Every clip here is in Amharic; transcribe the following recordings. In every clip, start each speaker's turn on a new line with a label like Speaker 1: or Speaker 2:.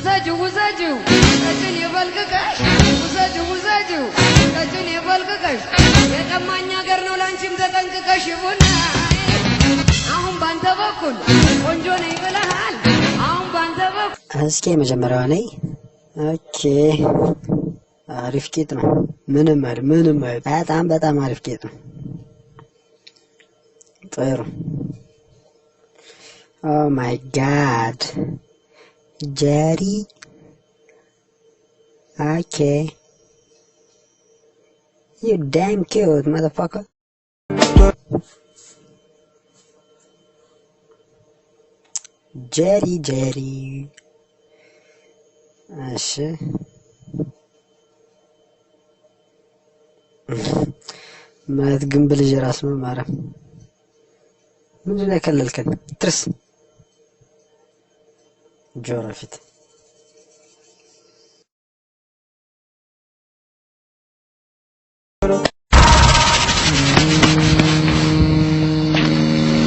Speaker 1: ውሰጂው ቀጭን የበልቅቀሽ ውሰጂው ቀጭን የበልቅቀሽ የቀማኛ ሀገር ነው ላንቺም ተጠንቅቀሽ ቡና አሁን ባንተ በኩል ቆንጆ ነኝ ብለሃል አሁን ባንተ በኩል
Speaker 2: እስኪ መጀመሪያው ነኝ ኦኬ አሪፍ ቂጥ ነው ምንም በጣም አሪፍ ቂጥ ነው ጥሩ ኦ ማይ ጋድ Jerry. Okay. You damn cute, motherfucker. Jerry. Ashe. ማት ግንብ ልጅ ራስ ነው ማራ ምንድነው ያከለልከን ትርስ جورفت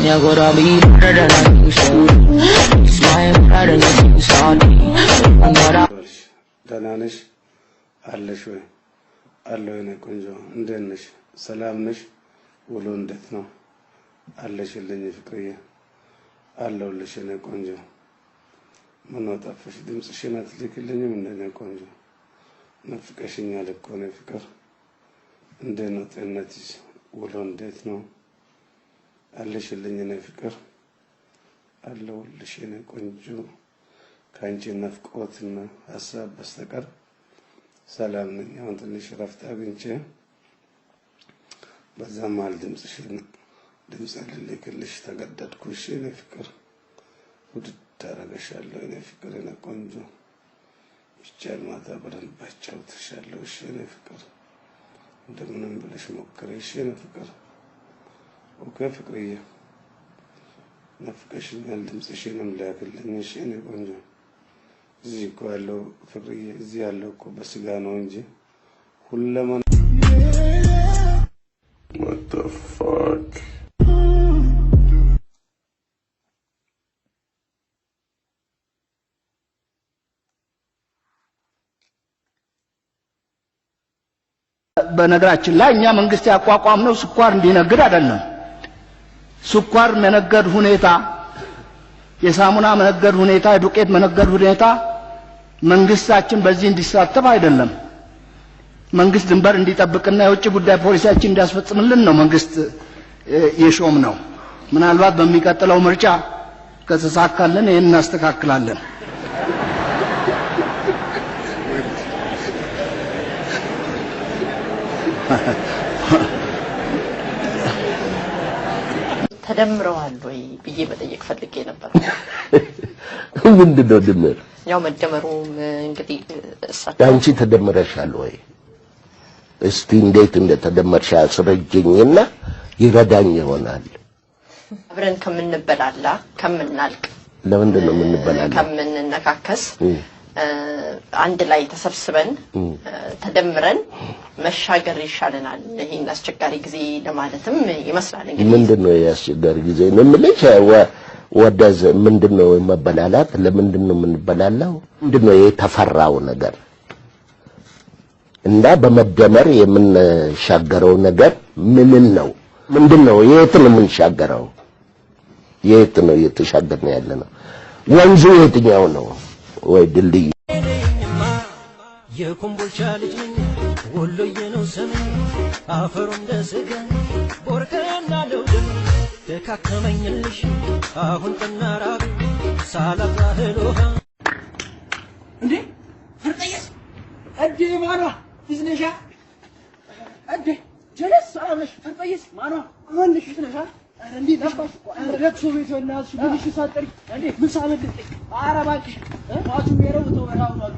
Speaker 2: يا غرابي ردنا شوري اسمعي ردنا صادي
Speaker 3: ደህና ነሽ አለሽ ወይ አለው የኔ ቆንጆ እንዴት ነሽ ሰላም ነሽ ውሎ እንዴት ነው አለሽልኝ ፍቅርዬ አለውልሽ የኔ ቆንጆ ምን ወጣፈሽ ድምጽሽን አትልክልኝም እንደኔ ቆንጆ ነፍቀሽኛል እኮ ነው ፍቅር እንዴት ነው ጤንነትሽ ውሎ እንዴት ነው አለሽልኝ የኔ ፍቅር አለውልሽ የኔ ቆንጆ ካንቺ ናፍቆትና ሐሳብ በስተቀር ሰላም ነኝ አሁን ትንሽ ረፍት አግኝቼ በዛም አል ድምጽሽን ድምጽ ልልክልሽ ተገደድኩሽ የኔ ፍቅር ታረጋሻለሁ የኔ ፍቅር የኔ ቆንጆ ብቻዬን ማታ በደንብ አጫውትሻለሁ እሺ የኔ ፍቅር እንደምንም ብለሽ ሞክረሽ የኔ ፍቅር ኦኬ ፍቅርዬ ናፍቀሽኛል ድምጽሽንም ላክልኝ እሺ የኔ ቆንጆ እዚህ እኮ ያለው ፍቅርዬ እዚህ ያለው እኮ በስጋ ነው እንጂ ሁለማን what the fuck
Speaker 4: በነገራችን ላይ እኛ መንግስት ያቋቋምነው ስኳር እንዲነግድ አይደለም ስኳር መነገድ ሁኔታ የሳሙና መነገድ ሁኔታ የዱቄት መነገድ ሁኔታ መንግስታችን በዚህ እንዲሳተፍ አይደለም መንግስት ድንበር እንዲጠብቅና የውጭ ጉዳይ ፖሊሲያችን እንዲያስፈጽምልን ነው መንግስት የሾም ነው ምናልባት በሚቀጥለው ምርጫ ከተሳካልን ይሄን እናስተካክላለን
Speaker 5: ተደምረዋል ወይ ብዬ መጠየቅ ፈልጌ ነበር
Speaker 6: ምንድነው ድምር
Speaker 5: ያው መደመሩም እንግዲህ
Speaker 6: አንቺ ተደምረሻል ወይ እስቲ እንዴት እንደተደመርሽ አስረጅኝና ይረዳኝ ይሆናል
Speaker 5: አብረን ከምንበላላ ከምናልቅ
Speaker 6: ለምንድን ነው የምንበላላ
Speaker 5: ከምንነካከስ አንድ ላይ ተሰብስበን ተደምረን መሻገር ይሻለናል ይሄን አስቸጋሪ ጊዜ ለማለትም ይመስላል እንግዲህ
Speaker 6: ምንድነው ያስቸጋሪ ጊዜ ነው ምልሽ ወደዝ ምንድነው መበላላት ለምንድነው የምንበላላው ምንድነው የተፈራው ነገር እንዳ በመደመር የምንሻገረው ነገር ምን ነው ምንድነው የት ነው የምንሻገረው የት ነው የተሻገርነው ያለነው ወንዙ የትኛው ነው ወይ ድልድይ
Speaker 7: የኮምቦልቻ ልጅ ነኝ ወሎዬ ነው ስሜ አፈሩም ደስጋ ቦርከና ለውድም ደካከመኝልሽ አሁን ተናራቢ ሳላዛህሎሃ
Speaker 8: እንዴ ፈርጠየስ እዴ ማኗ ይዝነሻ እዴ ጀለስ አለሽ ፈርጠየስ ማኗ አንልሽ ይዝነሻ እንዴ ነበር አረጋግሶ ቤቶና እሱ ልጅ ሳጠሪ እንዴ ምን ሳመልጥ አረባቂ ማቱ የረው ተወራው ነው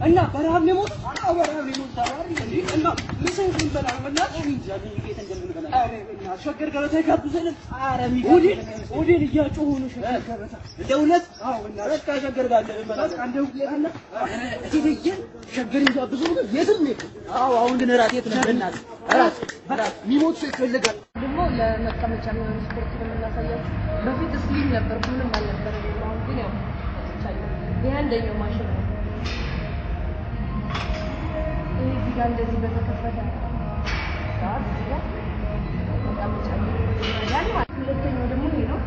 Speaker 8: እና በረሃብ ነው ሞት በረሃብ ነው ታዋሪ እንዴ እና ምሰይ ይበላል ወላ እንጃኝ ጌታ እንደምንበላ አረና ሸገር ገበታ ይጋብዘን አረሚ ወዴ ልያጮሁ ነው ሸገር ገበታ ደውለት አው እና በቃ ሸገር ጋር እንደምንበላ አንደው ለና እቴቴ ሸገር ይጋብዙ የትም ነው አው አሁን ግን ራት የት ነው እናት ራት ሚሞት ሰው ይፈልጋል
Speaker 9: ደግሞ ለመቀመጫ ነው ስፖርት የምናሳያችሁ በፊት ስሊም ነበር ምንም አልነበረም አሁን ግን ያው ይሄ አንደኛው ማሽን ነው። ይሄ እዚህ ጋር እንደዚህ በተከፈተ ሰዓት እዚህ ጋር መቀመጫ ይረዳል ማለት ነው። ሁለተኛው ደግሞ ይሄ ነው።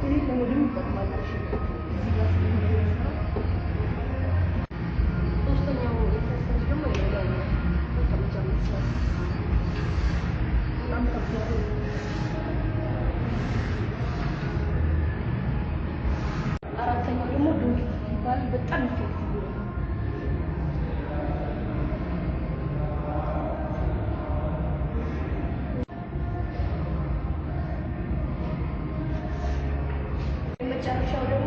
Speaker 9: ይሄ ደግሞ ይጠቅማል ማሽን እዚህ ጋር ሶስተኛው ኤክሰርሳይዝ ደግሞ ይሄ ነው። መቀመጫ መስራት በጣም ከባድ ነው። አራተኛው ደግሞ ዶንኪ ሲባል በጣም ኢፌክቲቭ ነው። የመጨረሻው ደግሞ